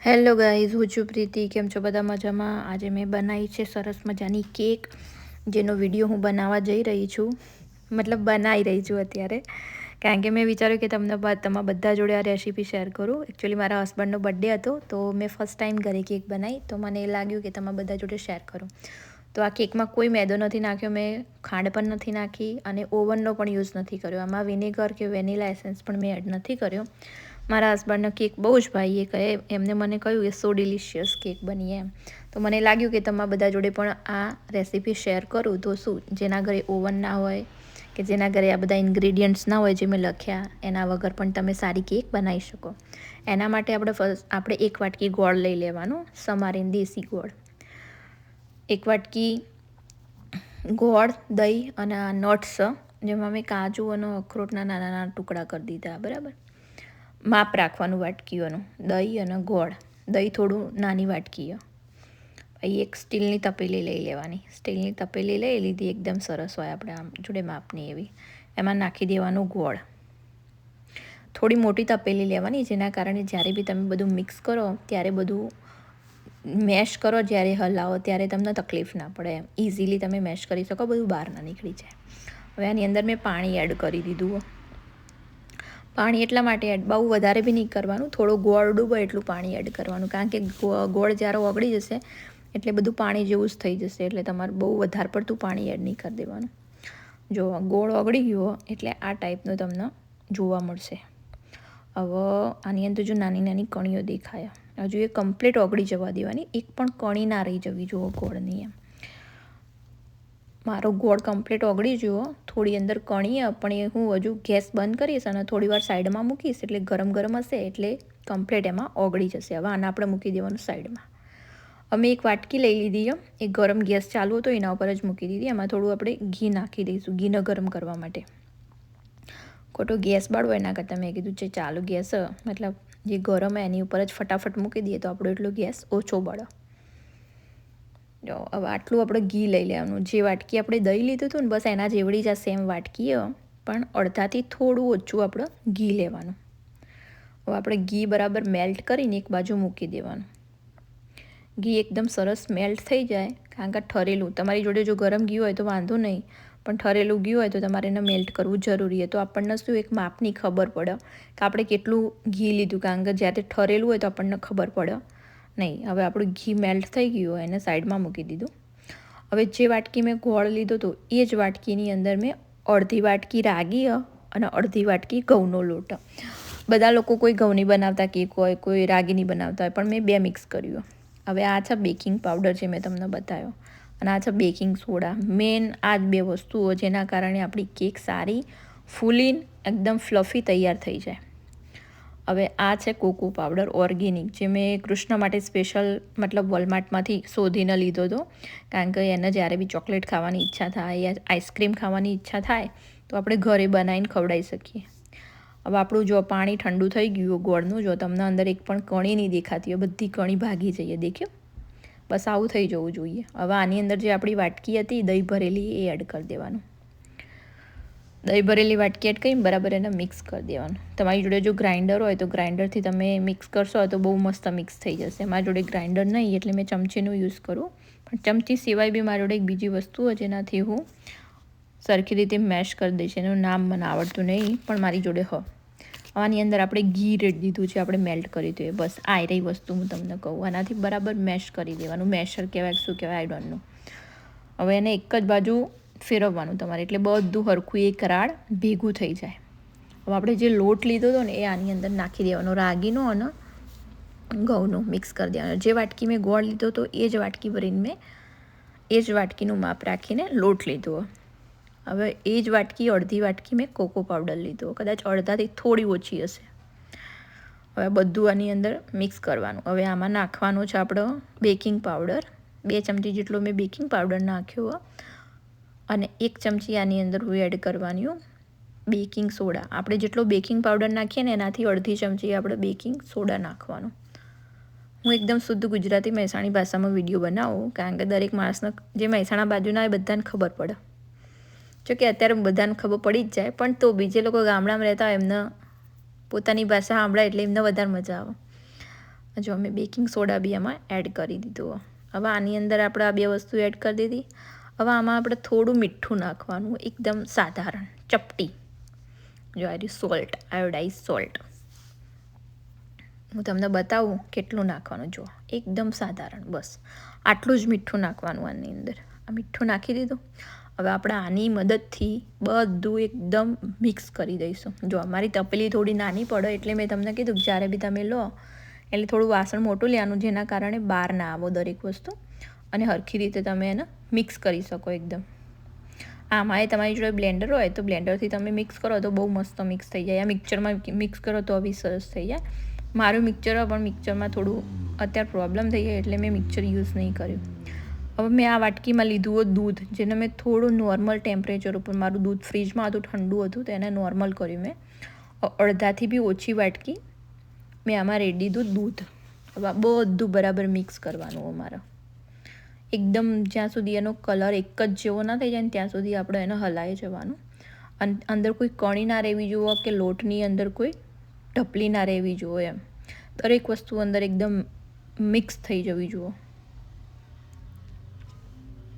Hello guys, હું છું પ્રીતિ. કેમ છો બધા મજામાં? આજે મેં બનાવી છે સરસ મજાની કેક, જેનો વિડીયો હું બનાવવા જઈ રહી છું. મતલબ બનાવી રહી છું અત્યારે, કારણ કે મેં વિચાર્યું કે તમારા બધા જોડે આ રેસીપી શેર કરું. એકચ્યુઅલી મારા હસબન્ડનો બર્થડે હતો, તો મેં ફર્સ્ટ ટાઈમ ઘરે કેક બનાવી, તો મને એ લાગ્યું કે તમારા બધા જોડે શેર કરું. તો આ કેકમાં કોઈ મેદો નથી નાખ્યો, મેં ખાંડ પણ નથી નાખી અને ઓવનનો પણ યુઝ નથી કર્યો. આમાં વિનેગર કે વેનીલા એસેન્સ પણ મેં એડ નથી કર્યો. મારા હસબન્ડનો કેક બહુ જ ભાઈએ કહે, એમને મને કહ્યું કે સો ડિલિશિયસ કેક બની એમ. તો મને લાગ્યું કે તમારા બધા જોડે પણ આ રેસીપી શેર કરું. તો શું, જેના ઘરે ઓવન ના હોય કે જેના ઘરે આ બધા ઇન્ગ્રીડિયન્ટ્સ ના હોય જે મેં લખ્યા, એના વગર પણ તમે સારી કેક બનાવી શકો. એના માટે આપણે 1 વાટકી ગોળ લઈ લેવાનું, સમારીને દેશી ગોળ. 1 વાટકી ગોળ, દહીં અને નટ્સ, જેમાં મેં કાજુ અને અખરોટના નાના નાના ટુકડા કરી દીધા. બરાબર, માપ રાખવાનું વાટકીઓનું. દહીં અને ગોળ, દહીં થોડું નાની વાટકીઓ. પછી એક સ્ટીલની તપેલી લઈ લેવાની. સ્ટીલની તપેલી લઈ લીધી, એકદમ સરસ હોય આપણે આમ જોડે માપની એવી. એમાં નાખી દેવાનું ગોળ. થોડી મોટી તપેલી લેવાની, જેના કારણે જ્યારે બી તમે બધું મિક્સ કરો ત્યારે બધું મેશ કરો, જ્યારે હલાવો ત્યારે તમને તકલીફ ના પડે એમ. ઇઝીલી તમે મેશ કરી શકો, બધું બહાર ના નીકળી જાય. હવે આની અંદર મેં પાણી એડ કરી દીધું. પાણી એટલા માટે બહુ વધારે બી નહીં કરવાનું, થોડું ગોળ ડૂબો એટલું પાણી એડ કરવાનું, કારણ કે ગોળ જ્યારે ઓગળી જશે એટલે બધું પાણી જેવું જ થઈ જશે, એટલે તમારે બહુ વધારે પડતું પાણી એડ નહીં કરી દેવાનું. જો ગોળ ઓગળી ગયો એટલે આ ટાઈપનું તમને જોવા મળશે. હવે આની અંદર જો નાની નાની કણીઓ દેખાય, હજુ એ કમ્પ્લીટ ઓગળી જવા દેવાની, એક પણ કણી ના રહી જવી જુઓ ગોળની એમ. મારો ગોળ કમ્પ્લીટ ઓગળી જુઓ, થોડી અંદર કણી પણ એ હું હજુ ગેસ બંધ કરીશ અને થોડી વાર સાઈડમાં મૂકીશ, એટલે ગરમ ગરમ હશે એટલે કમ્પ્લીટ એમાં ઓગળી જશે. હવે આને આપણે મૂકી દેવાનું સાઈડમાં. અમે એક વાટકી લઈ લીધી, એ ગરમ ગેસ ચાલુ હતો એના ઉપર જ મૂકી દીધી. એમાં થોડું આપણે ઘી નાખી દઈશું, ઘીને ગરમ કરવા માટે. ખોટો ગેસ બાળવો એના કરતાં મેં કીધું છે ચાલુ ગેસ, મતલબ જે ગરમ હોય એની ઉપર જ ફટાફટ મૂકી દઈએ તો આપણો એટલો ગેસ ઓછો બળે. જો હવે આટલું આપણે ઘી લઈ લેવાનું. જે વાટકી આપણે દહીં લીધું હતું ને, બસ એના જેવડી જ સેમ વાટકી, પણ અડધાથી થોડું ઓછું આપણે ઘી લેવાનું. હવે આપણે ઘી બરાબર મેલ્ટ કરીને એક બાજુ મૂકી દેવાનું. ઘી એકદમ સરસ મેલ્ટ થઈ જાય, કારણ કે ઠરેલું તમારી જોડે જો ગરમ ઘી હોય તો વાંધો નહીં, પણ ઠરેલું ઘી હોય તો તમારે એને મેલ્ટ કરવું જરૂરી. તો આપણને શું એક માપની ખબર પડે કે આપણે કેટલું ઘી લીધું, કારણ કે જ્યારે ઠરેલું હોય તો આપણને ખબર પડે નહીં. હવે આપણું ઘી મેલ્ટ થઈ ગયું હોય એને સાઈડમાં મૂકી દીધું. હવે જે વાટકી મેં ગોળ લીધો હતો એ જ વાટકીની અંદર મેં અડધી વાટકી રાગી અને અડધી વાટકી ઘઉંનો લોટ. બધા લોકો કોઈ ઘઉંની બનાવતા કેક હોય, કોઈ રાગીની બનાવતા હોય, પણ મેં બે મિક્સ કર્યું. હવે આ છે બેકિંગ પાવડર જે મેં તમને બતાવ્યો, અને આ છે બેકિંગ સોડા. મેન આ જ બે વસ્તુઓ જેના કારણે આપણી કેક સારી ફૂલીને એકદમ ફ્લફી તૈયાર થઈ જાય. હવે આ છે કોકો પાવડર ઓર્ગેનિક, જે મેં કૃષ્ણ માટે સ્પેશિયલ મતલબ વોલમાર્ટમાંથી શોધીને લીધો હતો, કારણ કે એને જ્યારે બી ચોકલેટ ખાવાની ઈચ્છા થાય યા આઈસ્ક્રીમ ખાવાની ઈચ્છા થાય તો આપણે ઘરે બનાવીને ખવડાવી શકીએ. હવે આપણું જો પાણી ઠંડુ થઈ ગયું ગોળનું, જો તમને અંદર એક પણ કણી નહીં દેખાતી હોય, બધી કણી ભાગી જઈએ, દેખ્યું? બસ આવું થઈ જવું જોઈએ. હવે આની અંદર જે આપણી વાટકી હતી દહીં ભરેલી એ એડ કરી દેવાનું. દહીં ભરેલી વાટકી એડ કરીને બરાબર એને મિક્સ કરી દેવાનું. તમારી જોડે જો ગ્રાઇન્ડર હોય તો ગ્રાઇન્ડરથી તમે મિક્સ કરશો તો બહુ મસ્ત મિક્સ થઈ જશે. મારી જોડે ગ્રાઇન્ડર નહીં એટલે મેં ચમચીનો યુઝ કરું, પણ ચમચી સિવાય બી મારી જોડે એક બીજી વસ્તુ હોય જેનાથી હું સરખી રીતે મેશ કરી દઈશ. એનું નામ મને આવડતું નહીં, પણ મારી જોડે આની અંદર આપણે ઘી રેડી દીધું છે, આપણે મેલ્ટ કરી દઈએ. બસ આ રહી વસ્તુ હું તમને કહું, આનાથી બરાબર મેશ કરી દેવાનું. મેશર કહેવાય શું કહેવાય આઈ ડોન્ટ નો. હવે એને એક જ બાજુ ફેરવવાનું તમારે, એટલે બધું હરખું એક રાડ ભેગું થઈ જાય. હવે આપણે જે લોટ લીધો હતો ને એ આની અંદર નાખી દેવાનો, રાગીનો અને ઘઉંનો મિક્સ કરી દેવાનો. જે વાટકી મેં ગોળ લીધો હતો એ જ વાટકી ભરીને મેં એ જ વાટકીનું માપ રાખીને લોટ લીધો. હવે એ જ વાટકી અડધી વાટકી મેં કોકો પાવડર લીધો, કદાચ અડધાથી થોડી ઓછી હશે. હવે બધું આની અંદર મિક્સ કરવાનું. હવે આમાં નાખવાનું છે આપણો બેકિંગ પાવડર. 2 ચમચી જેટલો મેં બેકિંગ પાવડર નાખ્યો, અને 1 ચમચી આની અંદર હું એડ કરવાની બેકિંગ સોડા. આપણે જેટલો બેકિંગ પાવડર નાખીએ ને એનાથી અડધી ચમચી આપણે બેકિંગ સોડા નાખવાનું. હું એકદમ શુદ્ધ ગુજરાતી મહેસાણી ભાષામાં વિડીયો બનાવું, કારણ કે દરેક માણસને જે મહેસાણા બાજુના એ બધાને ખબર પડે. જો કે અત્યારે બધાને ખબર પડી જ જાય, પણ તો બીજે લોકો ગામડામાં રહેતા હોય એમને પોતાની ભાષા સાંભળાય એટલે એમને વધારે મજા આવે. જો અમે બેકિંગ સોડા બી આમાં એડ કરી દીધું. હવે આની અંદર આપણે આ બે વસ્તુ એડ કરી દીધી. હવે આમાં આપણે થોડું મીઠું નાખવાનું, એકદમ સાધારણ ચપટી. જો આ રહ્યું સોલ્ટ, આયોડાઇઝ સોલ્ટ. હું તમને બતાવું કેટલું નાખવાનું. જો એકદમ સાધારણ, બસ આટલું જ મીઠું નાખવાનું આની અંદર. આ મીઠું નાખી દીધું. હવે આપણે આની મદદથી બધું એકદમ મિક્સ કરી દઈશું. જો અમારી તપેલી થોડી નાની પડે એટલે મેં તમને કીધું કે જ્યારે બી તમે લો એટલે થોડું વાસણ મોટું લેવાનું, જેના કારણે બહાર ના આવો દરેક વસ્તુ, અને સરખી રીતે તમે એને મિક્સ કરી શકો એકદમ. આમાં તમારી જોડે બ્લેન્ડર હોય તો બ્લેન્ડરથી તમે મિક્સ કરો તો બહુ મસ્ત મિક્સ થઈ જાય. આ મિક્સરમાં મિક્સ કરો તો બી સરસ થઈ જાય. મારું મિક્સર હોય પણ મિક્સરમાં થોડું અત્યારે પ્રોબ્લેમ થઈ જાય એટલે મેં મિક્સર યુઝ નહીં કર્યું. હવે મેં આ વાટકીમાં લીધું હોય દૂધ, જેને મેં થોડું નોર્મલ ટેમ્પરેચર ઉપર, મારું દૂધ ફ્રીજમાં હતું ઠંડુ હતું તો એને નોર્મલ કર્યું મેં. અડધાથી બી ઓછી વાટકી મેં આમાં રેડી દીધું દૂધ. હવે બધું બરાબર મિક્સ કરવાનું અમારે, એકદમ જ્યાં સુધી એનો કલર એક જ જેવો ના થઈ જાય ને ત્યાં સુધી આપણે એને હલાવી જવાનું. અને અંદર કોઈ કણી ના રહેવી જોઈએ કે લોટની અંદર કોઈ ઢપલી ના રહેવી જોઈએ. એમ દરેક વસ્તુ અંદર એકદમ મિક્સ થઈ જવી જોઈએ.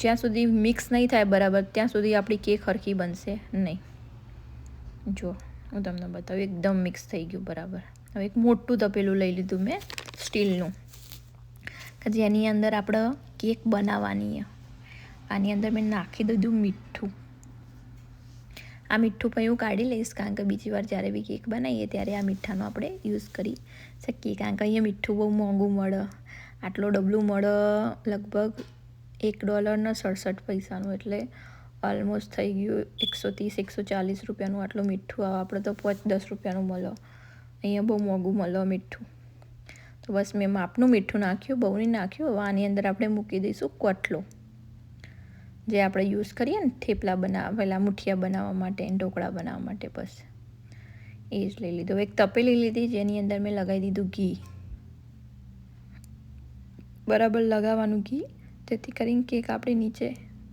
જ્યાં સુધી મિક્સ નહીં થાય બરાબર ત્યાં સુધી આપણી કેક સરખી બનશે નહીં. જો હું તમને બતાવું, એકદમ મિક્સ થઈ ગયું બરાબર. હવે એક મોટું તપેલું લઈ લીધું મેં સ્ટીલનું, કે જેની અંદર આપણે કેક બનાવવાની. આની અંદર મેં નાખી દીધું મીઠું. આ મીઠું પછી હું કાઢી લઈશ, કારણ કે બીજી વાર જ્યારે બી કેક બનાવીએ ત્યારે આ મીઠાનો આપણે યુઝ કરી શકીએ. કારણ કે અહીંયા મીઠું બહુ મોંઘું મળે. આટલો ડબલું મળે લગભગ $1.67. એટલે ઓલમોસ્ટ થઈ ગયું 130-140 રૂપિયાનું આટલું મીઠું. આપણે તો 5-10 રૂપિયાનું મળે. અહીંયા બહુ મોંઘું મળે મીઠું. તો બસ મેં માપનું મીઠું નાખ્યું, બહુ નહીં નાખ્યું. હવે આની અંદર આપણે મૂકી દઈશું કોટલો, જે આપણે યુઝ કરીએ ને થેપલા બનાવવા, પહેલાં મુઠિયા બનાવવા માટે, ઢોકળા બનાવવા માટે. બસ એ જ લઈ લીધું. એક તપેલી લીધી જેની અંદર મેં લગાવી દીધું ઘી. બરાબર લગાવવાનું ઘી, જેથી કરીને કેક આપણી નીચે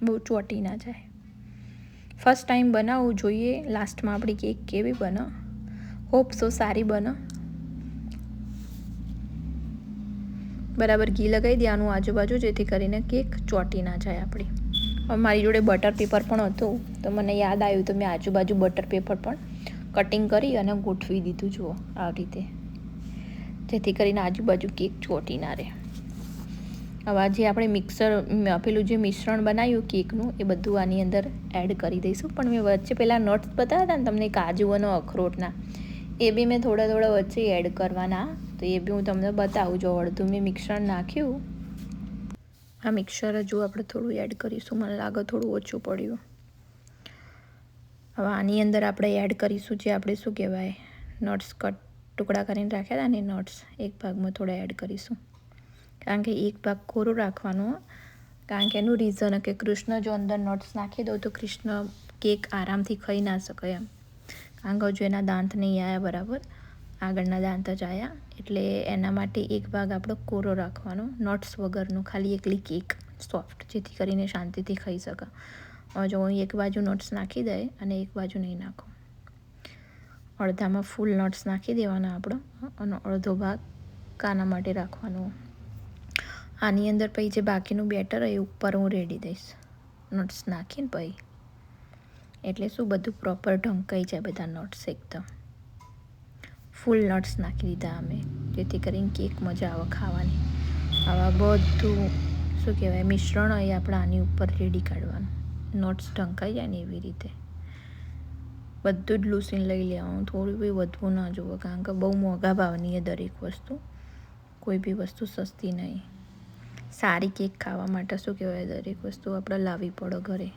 બહુ ચોંટી ના જાય. ફર્સ્ટ ટાઈમ બનાવવું જોઈએ. લાસ્ટમાં આપણી કેક કેવી બને, હોપ સો સારી બને. બરાબર ઘી લગાવી દેવાનું આજુબાજુ, જેથી કરીને કેક ચોંટી ના જાય આપણી. હવે મારી જોડે બટર પેપર પણ હતું તો મને યાદ આવ્યું તો મેં આજુબાજુ બટર પેપર પણ કટિંગ કરી અને ગોઠવી દીધું. જુઓ આવી રીતે, જેથી કરીને આજુબાજુ કેક ચોંટી ના રહે. હવે જે આપણે પેલું જે મિશ્રણ બનાવ્યું કેકનું એ બધું આની અંદર એડ કરી દઈશું. પણ મેં વચ્ચે પહેલાં નટ્સ બતાવ્યા હતા ને તમને, કાજુ અને અખરોટના, એ બી મેં થોડા વચ્ચે એડ કરવાના. તો એ બી હું તમને બતાવું. જો અડધું મેં મિશ્રણ નાખ્યું. આ મિક્સર હજુ આપણે થોડું એડ કરીશું, મને લાગે થોડું ઓછું પડ્યું. હવે આની અંદર આપણે એડ કરીશું જે આપણે શું કહેવાય નટ્સ ટુકડા કરીને રાખ્યા હતા ને, નટ્સ એક ભાગમાં થોડા એડ કરીશું. કારણ કે એક ભાગ કોરો રાખવાનો, કારણ કે એનું રીઝન કે કૃષ્ણ જો અંદર નટ્સ નાખી દો તો કૃષ્ણ કેક આરામથી ખાઈ ના શકે એમ. કારણ કે જો એના દાંત નહીં આવ્યા બરાબર, આગળના દાંત જ આવ્યા, એટલે એના માટે એક ભાગ આપણો કોરો રાખવાનો, નટ્સ વગરનો, ખાલી એકલી કેક સોફ્ટ, જેથી કરીને શાંતિથી ખાઈ શકે. હવે જો હું એક બાજુ નટ્સ નાખી દે અને એક બાજુ નહીં નાખો. અડધામાં ફૂલ નટ્સ નાખી દેવાના આપણો, અને અડધો ભાગ કાના માટે રાખવાનો. આની અંદર પછી જે બાકીનું બેટર હોય એ ઉપર હું રેડી દઈશ નટ્સ નાખીને પછી, એટલે શું બધું પ્રોપર ઢંકાઈ જાય બધા નટ્સ. એકદમ ફૂલ નટ્સ નાખી દીધા અમે, જેથી કરીને કેક મજા આવે ખાવાની. આવા બધું શું કહેવાય મિશ્રણ હોય આપણે આની ઉપર રેડી કાઢવાનું, નટ્સ ઢંકાઈ જાય ને એવી રીતે. બધું જ લૂસીને લઈ લેવાનું, થોડું બી વધવું ના જોવે, કારણ કે બહુ મોંઘા ભાવની એ દરેક વસ્તુ, કોઈ બી વસ્તુ સસ્તી નહીં. સારી કેક ખાવા માટે શું કહેવાય દરેક વસ્તુ આપણે લાવવી પડે ઘરે.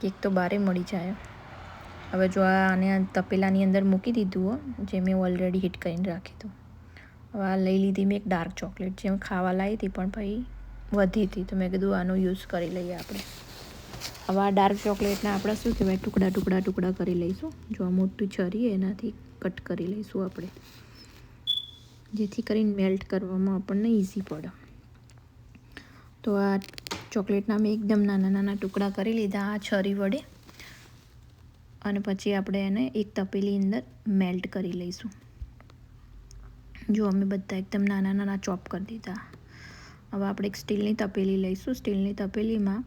કેક તો બારે મળી જાય. હવે જો આને તપેલાની અંદર મૂકી દીધું હો, જે મેં ઓલરેડી હીટ કરીને રાખી હતું. હવે આ લઈ લીધી મેં એક ડાર્ક ચોકલેટ, જે હું ખાવા લાવી હતી પણ પછી વધી હતી, તો મેં કીધું આનો યુઝ કરી લઈએ આપણે. હવે આ ડાર્ક ચોકલેટના આપણે શું કહેવાય ટુકડા કરી લઈશું. જો આ મોટું છરી એનાથી કટ કરી લઈશું આપણે, જેથી કરીને મેલ્ટ કરવામાં આપણને ઇઝી પડે. તો આ ચોકલેટના મેં એકદમ નાના ટુકડા કરી લીધા આ છરી વડે, અને પછી આપણે એને એક તપેલી અંદર મેલ્ટ કરી લઈશું. જો અમે બધા એકદમ નાના નાના ચોપ કરી દીધા. હવે આપણે એક સ્ટીલની તપેલી લઈશું. સ્ટીલની તપેલીમાં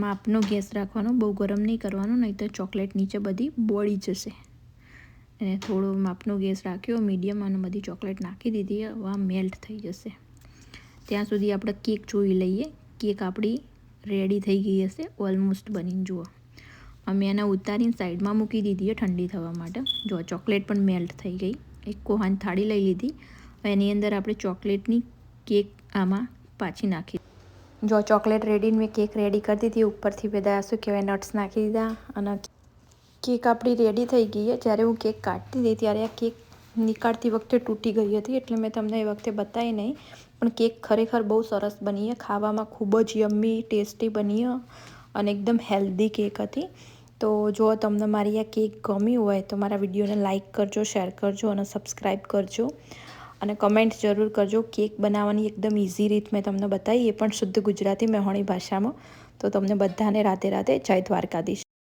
માપનો ગેસ રાખવાનો, બહુ ગરમ નહીં કરવાનો, નહીં તો ચોકલેટ નીચે બધી બળી જશે. અને થોડો માપનો ગેસ રાખ્યો મીડિયમ અને બધી ચોકલેટ નાખી દીધી. હવે આ મેલ્ટ થઈ જશે ત્યાં સુધી આપણે કેક જોઈ લઈએ. કેક આપણી રેડી થઈ ગઈ હશે, ઓલમોસ્ટ બનીને જુઓ. અમે એને ઉતારીને સાઈડમાં મૂકી દીધી ઠંડી થવા માટે. જો ચોકલેટ પણ મેલ્ટ થઈ ગઈ. એક કોહાની થાળી લઈ લીધી. એની અંદર આપણે ચોકલેટની કેક આમાં પાછી નાખી. જો ચોકલેટ રેડી, મેં કેક રેડી કરી દીધી. ઉપરથી બધા શું કહેવાય નટ્સ નાખી દીધા અને કેક આપણી રેડી થઈ ગઈ છે. જ્યારે હું કેક કાઢતી હતી ત્યારે આ કેક નીકાળતી વખતે તૂટી ગઈ હતી, એટલે મેં તમને એ વખતે બતાવી નહીં. પણ કેક ખરેખર બહુ સરસ બની છે. ખાવામાં ખૂબ જ યમ્મી ટેસ્ટી બની છે અને એકદમ હેલ્ધી કેક હતી. તો જો તમને મારી આ કેક ગમી હોય તો મારા વિડીયોને લાઇક કરજો, શેર કરજો અને સબસ્ક્રાઈબ કરજો અને કમેન્ટ જરૂર કરજો. કેક બનાવવાની એકદમ ઇઝી રીત મેં તમને બતાવી, એ પણ શુદ્ધ ગુજરાતી મેહોણી ભાષામાં. તો તમને બધાને રાધે રાધે. જય દ્વારકાધીશ.